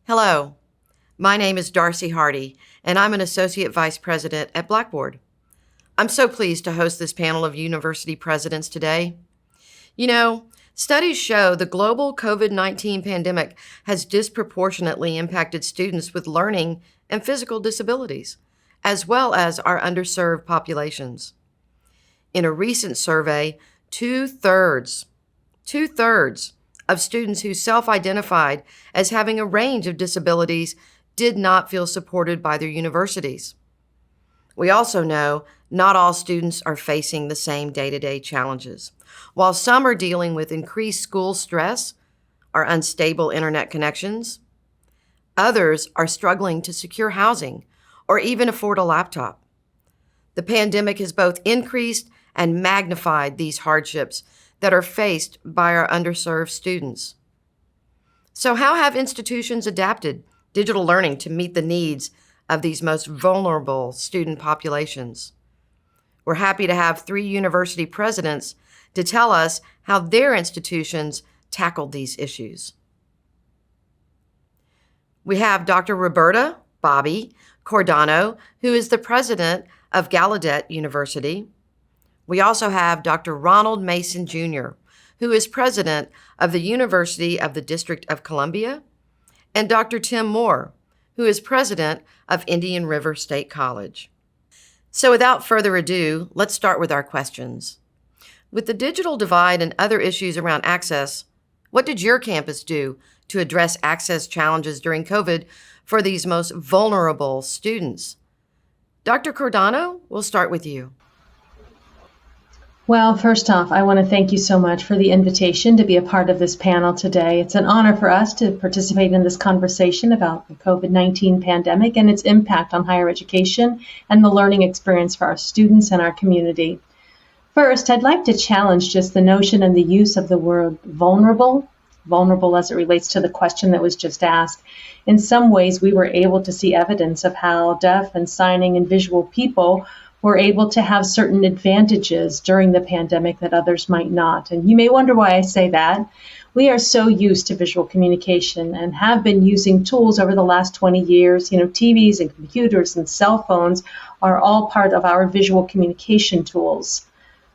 Hello, my name is Darcy Hardy, and I'm an Associate Vice President at Blackboard. I'm so pleased to host this panel of university presidents today. Studies show the global COVID-19 pandemic has disproportionately impacted students with learning and physical disabilities, as well as our underserved populations. In a recent survey, two-thirds of students who self-identified as having a range of disabilities did not feel supported by their universities. We also know not all students are facing the same day-to-day challenges. While some are dealing with increased school stress or unstable internet connections, others are struggling to secure housing or even afford a laptop. The pandemic has both increased and magnified these hardships that are faced by our underserved students. So how have institutions adapted digital learning to meet the needs of these most vulnerable student populations? We're happy to have three university presidents to tell us how their institutions tackled these issues. We have Dr. Roberta Bobby Cordano, who is the president of Gallaudet University. We also have Dr. Ronald Mason Jr., who is president of the University of the District of Columbia, and Dr. Tim Moore, who is president of Indian River State College. So without further ado, let's start with our questions. With the digital divide and other issues around access, what did your campus do to address access challenges during COVID for these most vulnerable students? Dr. Cordano, we'll start with you. Well, first off, I want to thank you so much for the invitation to be a part of this panel today. It's an honor for us to participate in this conversation about the COVID-19 pandemic and its impact on higher education and the learning experience for our students and our community. First, I'd like to challenge just the notion and the use of the word vulnerable as it relates to the question that was just asked. In some ways, we were able to see evidence of how deaf and signing and visual people were able to have certain advantages during the pandemic that others might not. And you may wonder why I say that. We are so used to visual communication and have been using tools over the last 20 years. TVs and computers and cell phones are all part of our visual communication tools.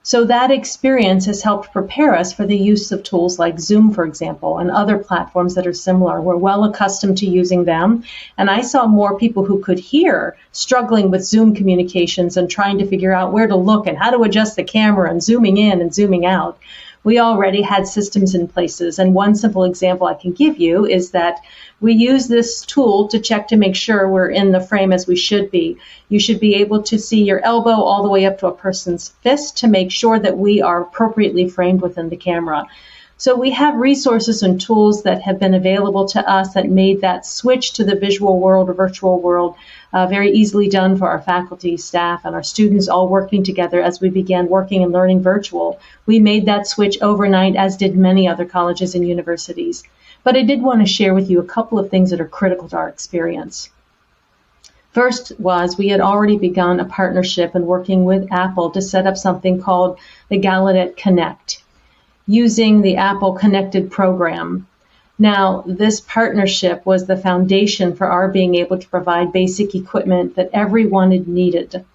So that experience has helped prepare us for the use of tools like Zoom, for example, and other platforms that are similar. We're well accustomed to using them. And I saw more people who could hear struggling with Zoom communications and trying to figure out where to look and how to adjust the camera and zooming in and zooming out. We already had systems in places. And one simple example I can give you is that we use this tool to check to make sure we're in the frame as we should be. You should be able to see your elbow all the way up to a person's fist to make sure that we are appropriately framed within the camera. So we have resources and tools that have been available to us that made that switch to the visual world or virtual world very easily done for our faculty, staff, and our students all working together as we began working and learning virtual. We made that switch overnight, as did many other colleges and universities. But I did want to share with you a couple of things that are critical to our experience. First was we had already begun a partnership and working with Apple to set up something called the Gallaudet Connect, using the Apple Connected program. Now, this partnership was the foundation for our being able to provide basic equipment that everyone had needed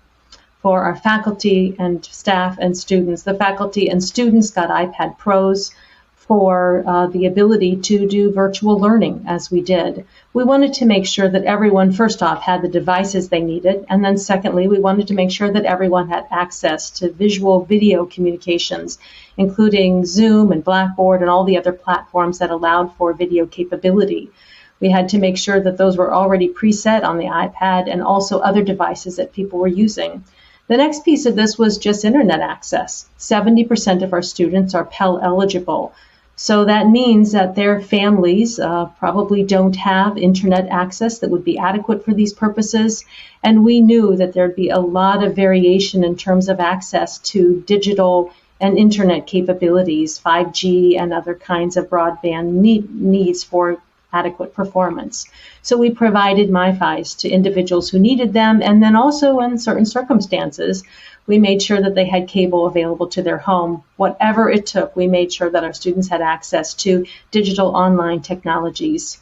for our faculty and staff and students. The faculty and students got iPad Pros for the ability to do virtual learning as we did. We wanted to make sure that everyone, first off, had the devices they needed, and then secondly, we wanted to make sure that everyone had access to visual video communications, including Zoom and Blackboard and all the other platforms that allowed for video capability. We had to make sure that those were already preset on the iPad and also other devices that people were using. The next piece of this was just internet access. 70% of our students are Pell eligible. So that means that their families probably don't have internet access that would be adequate for these purposes. And we knew that there'd be a lot of variation in terms of access to digital and internet capabilities, 5G and other kinds of broadband needs for adequate performance. So we provided MiFis to individuals who needed them, and then also in certain circumstances, we made sure that they had cable available to their home. Whatever it took, we made sure that our students had access to digital online technologies.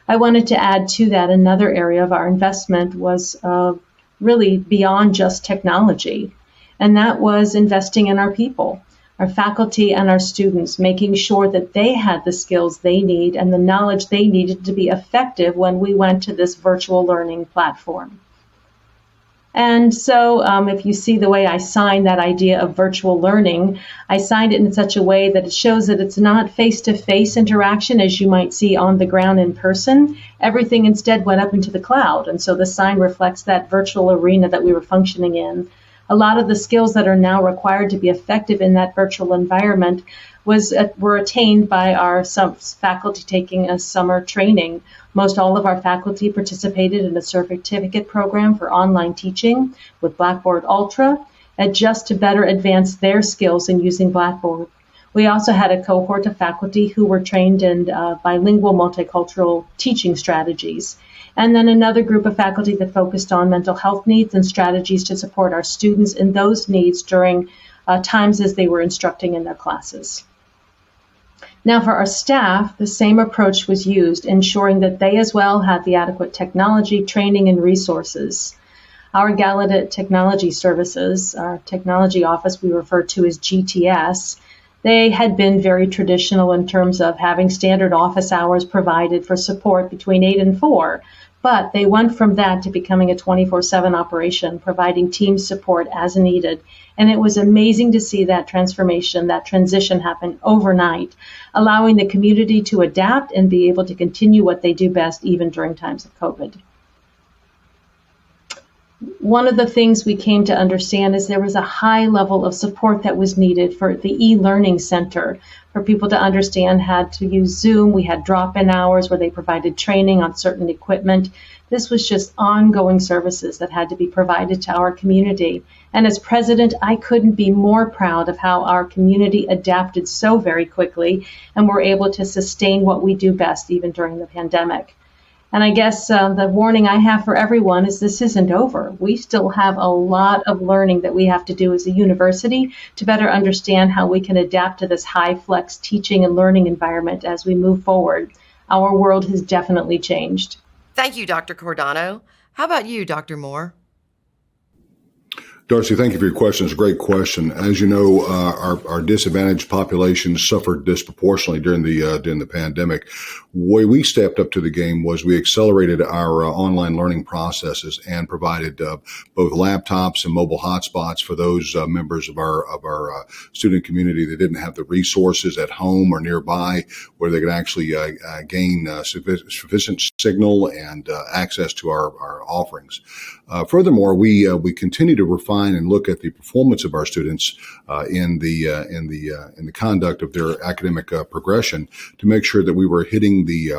I wanted to add to that another area of our investment was really beyond just technology, and that was investing in our people, our faculty and our students, making sure that they had the skills they need and the knowledge they needed to be effective when we went to this virtual learning platform. And so if you see the way I signed that idea of virtual learning, I signed it in such a way that it shows that it's not face-to-face interaction as you might see on the ground in person. Everything instead went up into the cloud. And so the sign reflects that virtual arena that we were functioning in. A lot of the skills that are now required to be effective in that virtual environment were attained by our faculty taking a summer training. Most all of our faculty participated in a certificate program for online teaching with Blackboard Ultra, just to better advance their skills in using Blackboard. We also had a cohort of faculty who were trained in bilingual multicultural teaching strategies. And then another group of faculty that focused on mental health needs and strategies to support our students in those needs during times as they were instructing in their classes. Now, for our staff, the same approach was used, ensuring that they as well had the adequate technology, training, and resources. Our Gallaudet Technology Services, our technology office we refer to as GTS, they had been very traditional in terms of having standard office hours provided for support between 8 and 4. But they went from that to becoming a 24/7 operation, providing team support as needed. And it was amazing to see that transformation, that transition happen overnight, allowing the community to adapt and be able to continue what they do best even during times of COVID. One of the things we came to understand is there was a high level of support that was needed for the e-learning center, for people to understand how to use Zoom. We had drop-in hours where they provided training on certain equipment. This was just ongoing services that had to be provided to our community. And as president, I couldn't be more proud of how our community adapted so very quickly and were able to sustain what we do best even during the pandemic. And I guess the warning I have for everyone is this isn't over. We still have a lot of learning that we have to do as a university to better understand how we can adapt to this high flex teaching and learning environment as we move forward. Our world has definitely changed. Thank you, Dr. Cordano. How about you, Dr. Moore? Darcy, thank you for your question. It's a great question. As you know, our disadvantaged populations suffered disproportionately during the pandemic. The way we stepped up to the game was we accelerated our online learning processes and provided both laptops and mobile hotspots for those members of our student community that didn't have the resources at home or nearby where they could actually gain sufficient signal and access to our offerings. Furthermore, we continue to refine and look at the performance of our students in the conduct of their academic progression to make sure that we were hitting the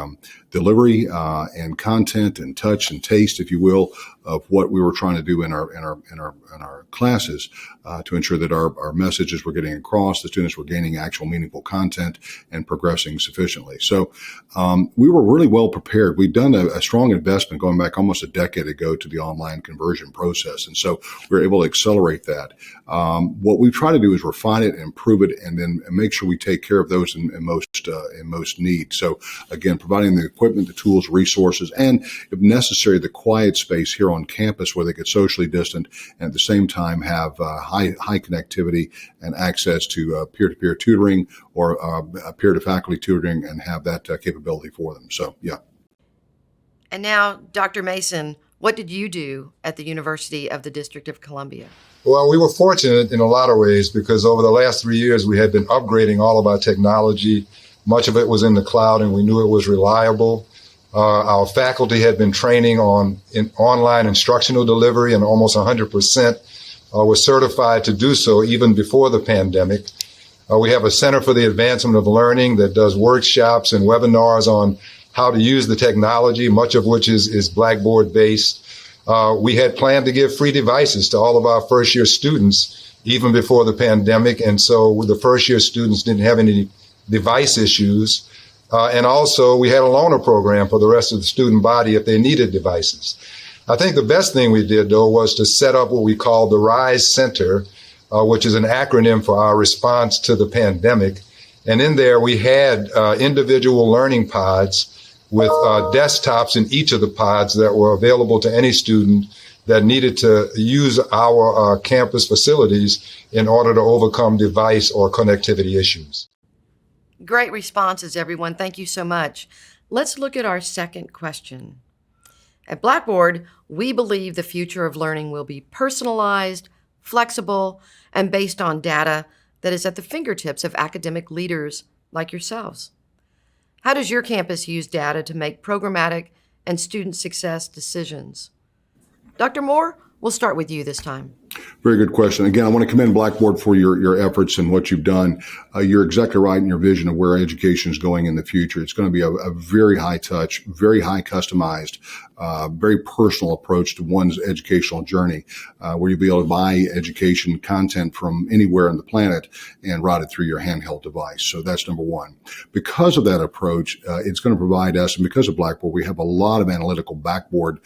delivery and content and touch and taste, if you will, of what we were trying to do in our classes to ensure that our messages were getting across, the students were gaining actual meaningful content and progressing sufficiently. So we were really well prepared. We'd done a strong investment going back almost a decade ago to the online conversion process, and so we were able to accelerate that. What we try to do is refine it, improve it, and then make sure we take care of those in most need. So again, providing the equipment, the tools, resources, and if necessary, the quiet space here on campus where they could socially distant and at the same time have high connectivity and access to peer-to-peer tutoring or peer-to-faculty tutoring and have that capability for them. So, yeah. And now, Dr. Mason, what did you do at the University of the District of Columbia? Well, we were fortunate in a lot of ways because over the last 3 years, we had been upgrading all of our technology. Much of it was in the cloud, and we knew it was reliable. Our faculty had been training on online instructional delivery, and almost 100% were certified to do so even before the pandemic. We have a Center for the Advancement of Learning that does workshops and webinars on how to use the technology, much of which is Blackboard-based. We had planned to give free devices to all of our first-year students even before the pandemic, and so the first-year students didn't have any device issues. And also, we had a loaner program for the rest of the student body if they needed devices. I think the best thing we did, though, was to set up what we call the RISE Center, which is an acronym for our response to the pandemic. And in there, we had individual learning pods with desktops in each of the pods that were available to any student that needed to use our campus facilities in order to overcome device or connectivity issues. Great responses, everyone. Thank you so much. Let's look at our second question. At Blackboard, we believe the future of learning will be personalized, flexible, and based on data that is at the fingertips of academic leaders like yourselves. How does your campus use data to make programmatic and student success decisions? Dr. Moore, we'll start with you this time. Very good question. Again, I want to commend Blackboard for your efforts and what you've done. You're exactly right in your vision of where education is going in the future. It's going to be a very high touch, very high customized, very personal approach to one's educational journey, where you'll be able to buy education content from anywhere on the planet and route it through your handheld device. So that's number one. Because of that approach, it's going to provide us, and because of Blackboard, we have a lot of analytical backboard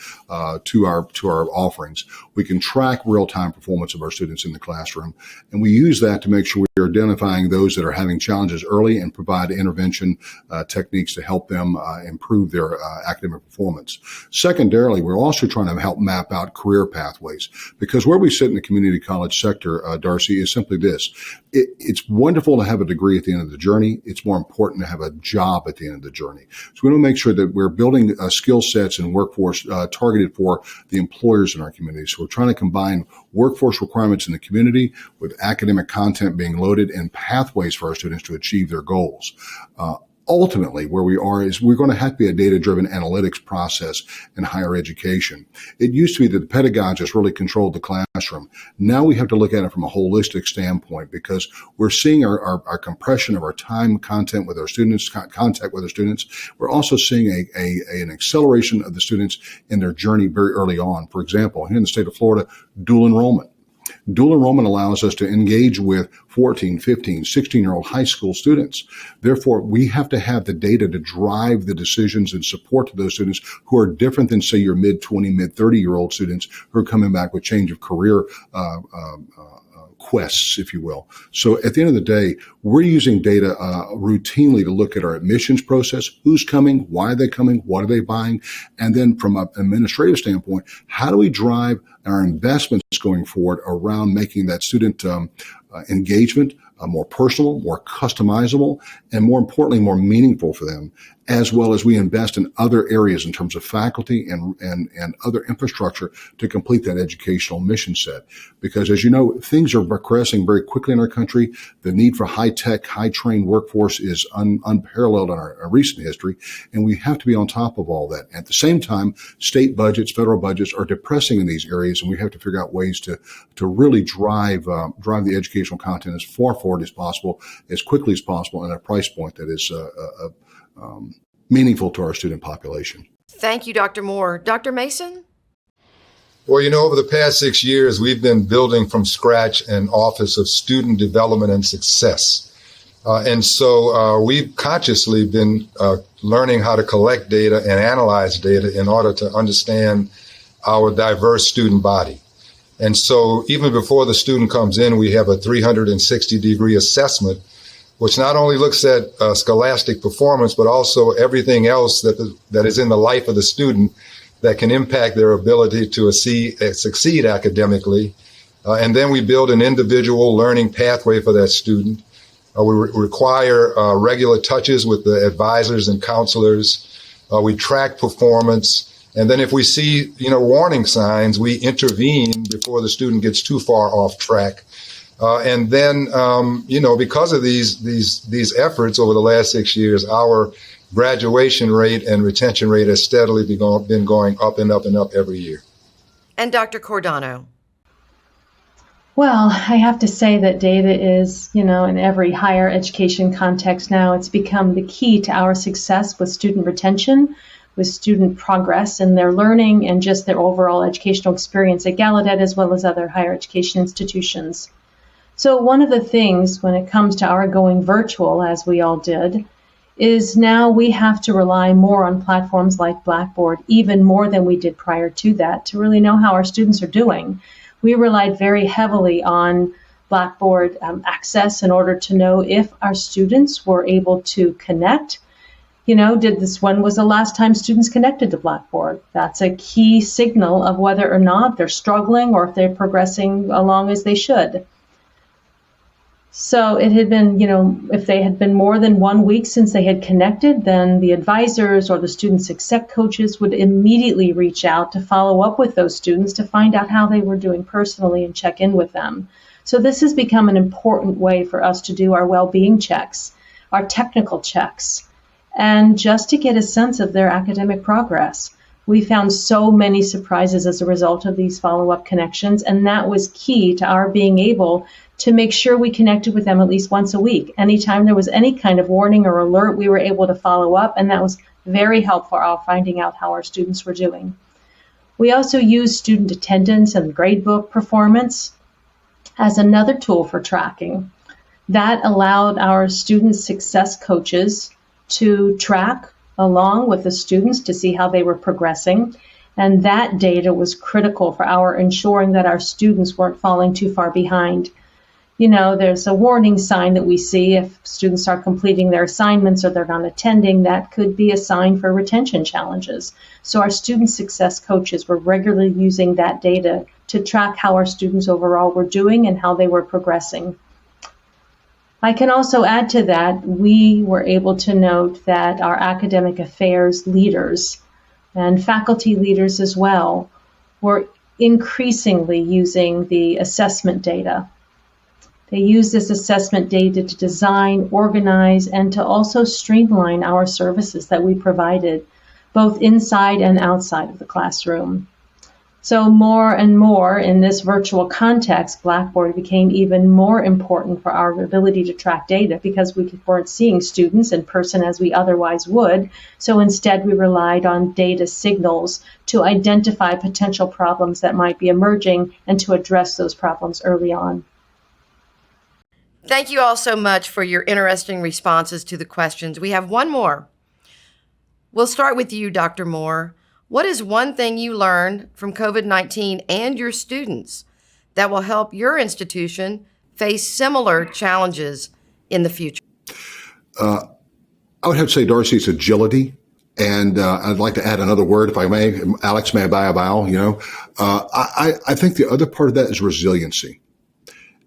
to our offerings. We can track real-time performance of our students in the classroom. And we use that to make sure we are identifying those that are having challenges early and provide intervention techniques to help them improve their academic performance. Secondarily, we're also trying to help map out career pathways, because where we sit in the community college sector, Darcy, is simply this. It's wonderful to have a degree at the end of the journey. It's more important to have a job at the end of the journey. So we want to make sure that we're building skill sets and workforce targeted for the employers in our community. So we're trying to combine workforce requirements in the community with academic content being loaded and pathways for our students to achieve their goals. Ultimately, where we are is we're going to have to be a data-driven analytics process in higher education. It used to be that the pedagogists really controlled the classroom. Now we have to look at it from a holistic standpoint, because we're seeing our compression of our time content with our students, contact with our students. We're also seeing an acceleration of the students in their journey very early on. For example, here in the state of Florida, dual enrollment. Dual enrollment allows us to engage with 14, 15, 16-year-old high school students. Therefore, we have to have the data to drive the decisions and support to those students who are different than, say, your mid-20, mid-30-year-old students who are coming back with change of career quests, if you will. So at the end of the day, we're using data routinely to look at our admissions process, who's coming, why are they coming, what are they buying, and then from an administrative standpoint, how do we drive our investments going forward around making that student engagement more personal, more customizable, and more importantly, more meaningful for them, as well as we invest in other areas in terms of faculty and other infrastructure to complete that educational mission set. Because as you know, things are progressing very quickly in our country. The need for high-tech, high-trained workforce is unparalleled in our recent history, and we have to be on top of all that. At the same time, state budgets, federal budgets are depressing in these areas, and we have to figure out ways to really drive the educational content as far forward as possible, as quickly as possible, at a price point that is meaningful to our student population. Thank you, Dr. Moore. Dr. Mason? Well, over the past 6 years, we've been building from scratch an Office of Student Development and Success. And so we've consciously been learning how to collect data and analyze data in order to understand our diverse student body. And so even before the student comes in, we have a 360-degree assessment, which not only looks at scholastic performance, but also everything else that is in the life of the student that can impact their ability to succeed academically. And then we build an individual learning pathway for that student. We require regular touches with the advisors and counselors. We track performance. And then if we see, warning signs, we intervene before the student gets too far off track. And then, because of these efforts over the last 6 years, our graduation rate and retention rate has steadily been going up and up and up every year. And Dr. Cordano? Well, I have to say that data is, in every higher education context now, it's become the key to our success with student retention, with student progress in their learning, and just their overall educational experience at Gallaudet as well as other higher education institutions. So one of the things when it comes to our going virtual, as we all did, is now we have to rely more on platforms like Blackboard, even more than we did prior to that, to really know how our students are doing. We relied very heavily on Blackboard access in order to know if our students were able to connect When was the last time students connected to Blackboard? That's a key signal of whether or not they're struggling or if they're progressing along as they should. So it had been, if they had been more than 1 week since they had connected, then the advisors or the student success coaches would immediately reach out to follow up with those students to find out how they were doing personally and check in with them. So this has become an important way for us to do our well-being checks, our technical checks, and just to get a sense of their academic progress. We found so many surprises as a result of these follow-up connections, and that was key to our being able to make sure we connected with them at least once a week. Anytime there was any kind of warning or alert, we were able to follow up, and that was very helpful for finding out how our students were doing. We also used student attendance and gradebook performance as another tool for tracking. That allowed our student success coaches to track along with the students to see how they were progressing. And that data was critical for our ensuring that our students weren't falling too far behind. There's a warning sign that we see if students are completing their assignments or they're not attending. That could be a sign for retention challenges. So our student success coaches were regularly using that data to track how our students overall were doing and how they were progressing. I can also add to that, we were able to note that our academic affairs leaders and faculty leaders as well were increasingly using the assessment data. They use this assessment data to design, organize, and to also streamline our services that we provided, both inside and outside of the classroom. So more and more in this virtual context, Blackboard became even more important for our ability to track data because we weren't seeing students in person as we otherwise would. So instead, we relied on data signals to identify potential problems that might be emerging and to address those problems early on. Thank you all so much for your interesting responses to the questions. We have one more. We'll start with you, Dr. Moore. What is one thing you learned from COVID-19 and your students that will help your institution face similar challenges in the future? I would have to say, Darcy, it's agility. And I'd like to add another word, if I may. Alex, may I buy a vowel? I think the other part of that is resiliency.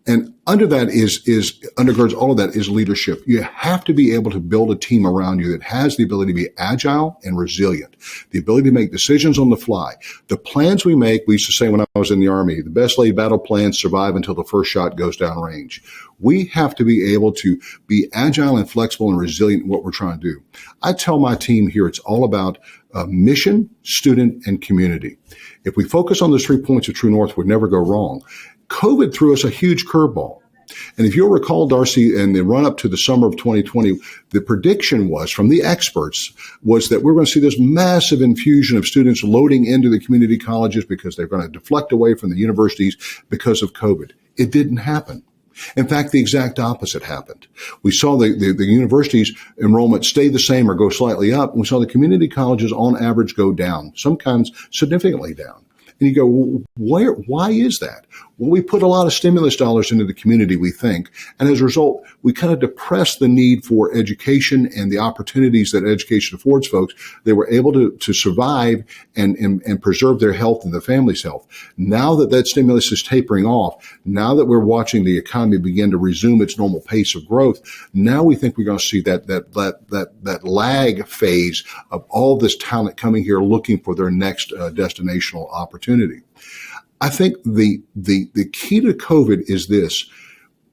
And under that undergirds all of that is leadership. You have to be able to build a team around you that has the ability to be agile and resilient, the ability to make decisions on the fly. The plans we make, we used to say when I was in the Army, the best laid battle plans survive until the first shot goes down range. We have to be able to be agile and flexible and resilient in what we're trying to do. I tell my team here, it's all about mission, student, and community. If we focus on those 3 points of true north, we'd never go wrong. COVID threw us a huge curveball. And if you'll recall, Darcy, in the run up to the summer of 2020, the prediction was from the experts was that we're going to see this massive infusion of students loading into the community colleges because they're going to deflect away from the universities because of COVID. It didn't happen. In fact, the exact opposite happened. We saw the universities' enrollment stay the same or go slightly up. We saw the community colleges on average go down, sometimes significantly down. And you go, well, why is that? Well, we put a lot of stimulus dollars into the community, we think. And as a result, we kind of depressed the need for education and the opportunities that education affords folks. They were able to survive and preserve their health and their family's health. Now that stimulus is tapering off, now that we're watching the economy begin to resume its normal pace of growth, now we think we're going to see that lag phase of all this talent coming here looking for their next destinational opportunity. I think the key to COVID is this.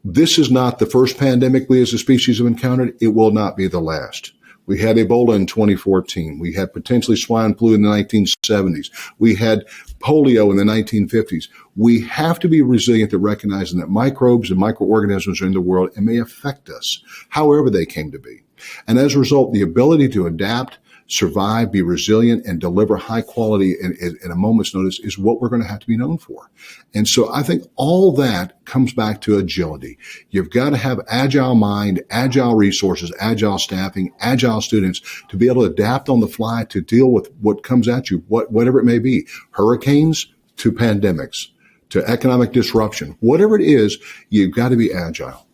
This is not the first pandemic we as a species have encountered. It will not be the last. We had Ebola in 2014. We had potentially swine flu in the 1970s. We had polio in the 1950s. We have to be resilient to recognizing that microbes and microorganisms are in the world and may affect us, however they came to be. And as a result, the ability to adapt, survive, be resilient, and deliver high quality in a moment's notice is what we're going to have to be known for. And so I think all that comes back to agility. You've got to have agile mind, agile resources, agile staffing, agile students to be able to adapt on the fly to deal with what comes at you, whatever it may be, hurricanes to pandemics to economic disruption, whatever it is, you've got to be agile.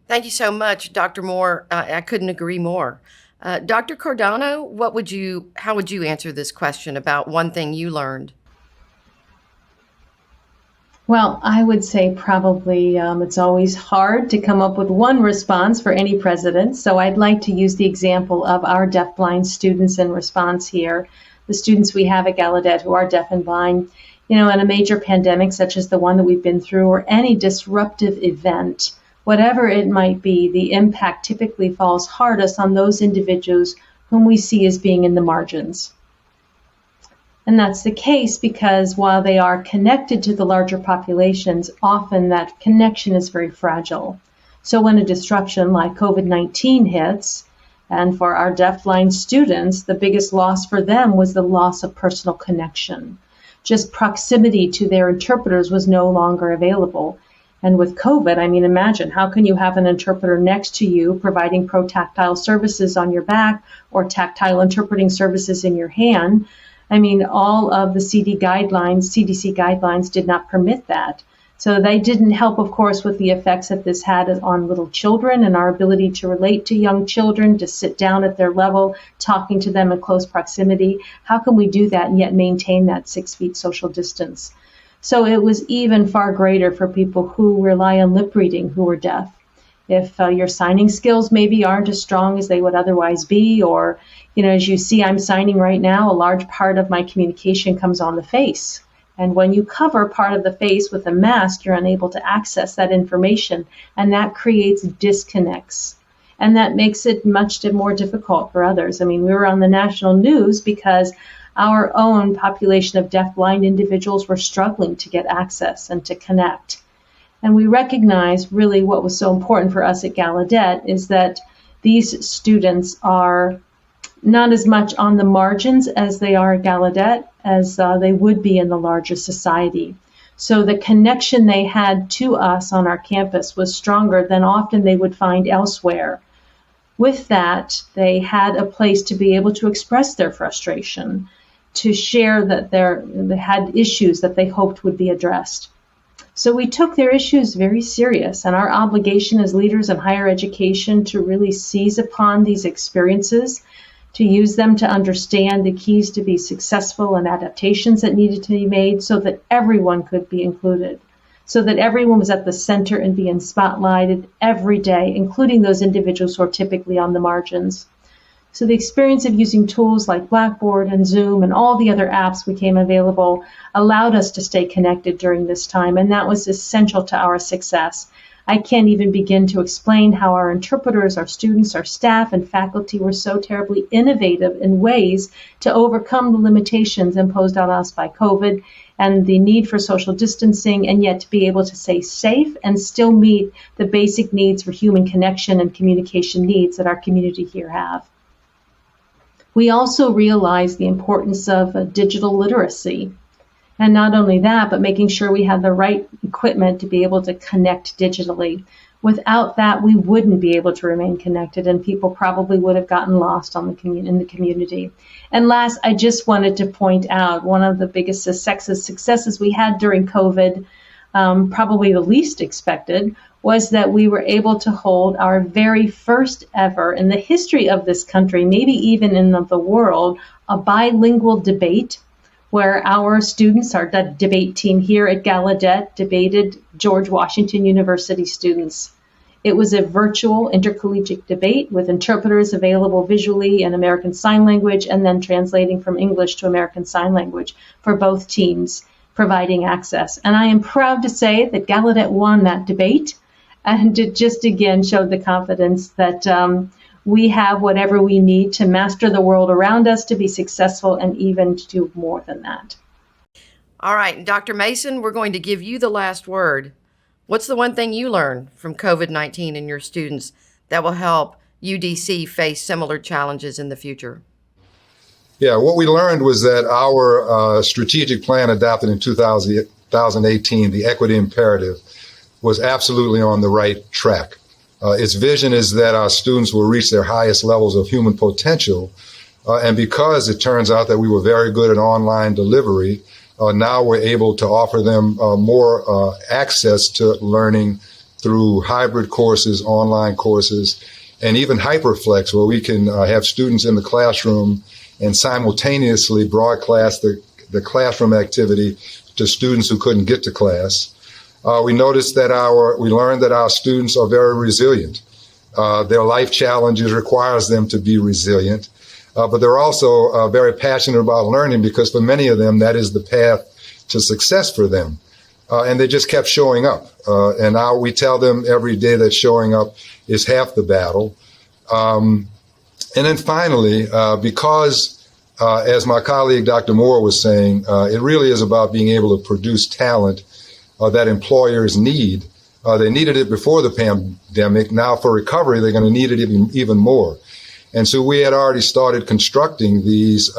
Thank you so much, Dr. Moore. I couldn't agree more. Dr. Cardano, how would you answer this question about one thing you learned? Well, I would say probably it's always hard to come up with one response for any president. So I'd like to use the example of our deafblind students in response here. The students we have at Gallaudet who are deaf and blind, in a major pandemic such as the one that we've been through, or any disruptive event, whatever it might be, the impact typically falls hardest on those individuals whom we see as being in the margins. And that's the case because while they are connected to the larger populations, often that connection is very fragile. So when a disruption like COVID-19 hits, and for our deafblind students, the biggest loss for them was the loss of personal connection. Just proximity to their interpreters was no longer available. And with COVID, imagine, how can you have an interpreter next to you providing pro-tactile services on your back or tactile interpreting services in your hand? All of the CDC guidelines did not permit that. So they didn't help, of course, with the effects that this had on little children and our ability to relate to young children, to sit down at their level, talking to them in close proximity. How can we do that and yet maintain that 6 feet social distance? So it was even far greater for people who rely on lip reading, who are deaf. If your signing skills maybe aren't as strong as they would otherwise be, or, as you see, I'm signing right now, a large part of my communication comes on the face. And when you cover part of the face with a mask, you're unable to access that information, and that creates disconnects. And that makes it much more difficult for others. We were on the national news because our own population of deafblind individuals were struggling to get access and to connect. And we recognize really what was so important for us at Gallaudet is that these students are not as much on the margins as they are at Gallaudet as they would be in the larger society. So the connection they had to us on our campus was stronger than often they would find elsewhere. With that, they had a place to be able to express their frustration, to share that they had issues that they hoped would be addressed. So we took their issues very serious, and our obligation as leaders in higher education to really seize upon these experiences, to use them to understand the keys to be successful and adaptations that needed to be made so that everyone could be included, so that everyone was at the center and being spotlighted every day, including those individuals who are typically on the margins. So the experience of using tools like Blackboard and Zoom and all the other apps became available allowed us to stay connected during this time, and that was essential to our success. I can't even begin to explain how our interpreters, our students, our staff, and faculty were so terribly innovative in ways to overcome the limitations imposed on us by COVID and the need for social distancing, and yet to be able to stay safe and still meet the basic needs for human connection and communication needs that our community here have. We also realize the importance of digital literacy. And not only that, but making sure we have the right equipment to be able to connect digitally. Without that, we wouldn't be able to remain connected, and people probably would have gotten lost in the community. And last, I just wanted to point out one of the biggest successes we had during COVID, probably the least expected, was that we were able to hold our very first ever in the history of this country, maybe even in the world, a bilingual debate where our students, our debate team here at Gallaudet, debated George Washington University students. It was a virtual intercollegiate debate with interpreters available visually in American Sign Language and then translating from English to American Sign Language for both teams, providing access. And I am proud to say that Gallaudet won that debate, and it just again showed the confidence that we have whatever we need to master the world around us, to be successful, and even to do more than that. All right, Dr. Mason, we're going to give you the last word. What's the one thing you learned from COVID-19 and your students that will help UDC face similar challenges in the future? Yeah, what we learned was that our strategic plan adopted in 2018, the equity imperative, was absolutely on the right track. Its vision is that our students will reach their highest levels of human potential. And because it turns out that we were very good at online delivery, now we're able to offer them more access to learning through hybrid courses, online courses, and even hyperflex, where we can have students in the classroom and simultaneously broadcast the classroom activity to students who couldn't get to class. We noticed that we learned that our students are very resilient. Their life challenges requires them to be resilient, but they're also very passionate about learning, because for many of them, that is the path to success for them. And they just kept showing up. And now we tell them every day that showing up is half the battle. And then finally, because as my colleague Dr. Moore was saying, it really is about being able to produce talent that employers need. They needed it before the pandemic. Now for recovery, they're going to need it even more. And so we had already started constructing these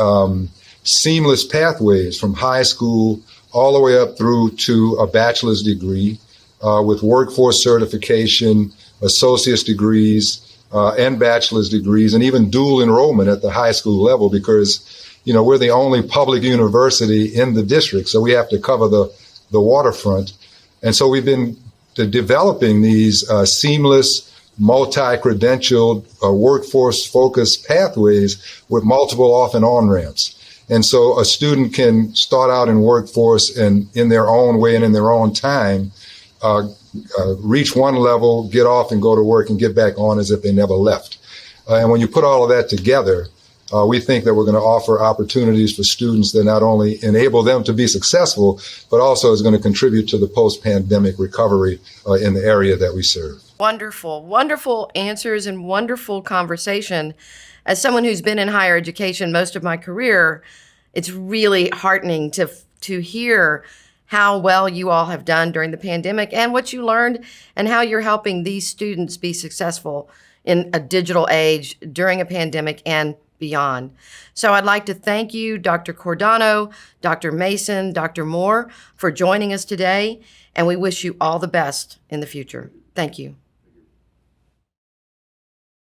seamless pathways from high school all the way up through to a bachelor's degree with workforce certification, associate's degrees, and bachelor's degrees, and even dual enrollment at the high school level, because, we're the only public university in the district, so we have to cover the waterfront. And so we've been developing these seamless, multi-credentialed, workforce-focused pathways with multiple off and on ramps. And so a student can start out in workforce and in their own way and in their own time, reach one level, get off and go to work and get back on as if they never left. And when you put all of that together, we think that we're going to offer opportunities for students that not only enable them to be successful, but also is going to contribute to the post-pandemic recovery in the area that we serve. Wonderful, wonderful answers and wonderful conversation. As someone who's been in higher education most of my career, it's really heartening to hear how well you all have done during the pandemic and what you learned and how you're helping these students be successful in a digital age during a pandemic and beyond. So I'd like to thank you, Dr. Cordano, Dr. Mason, Dr. Moore, for joining us today, and we wish you all the best in the future. Thank you.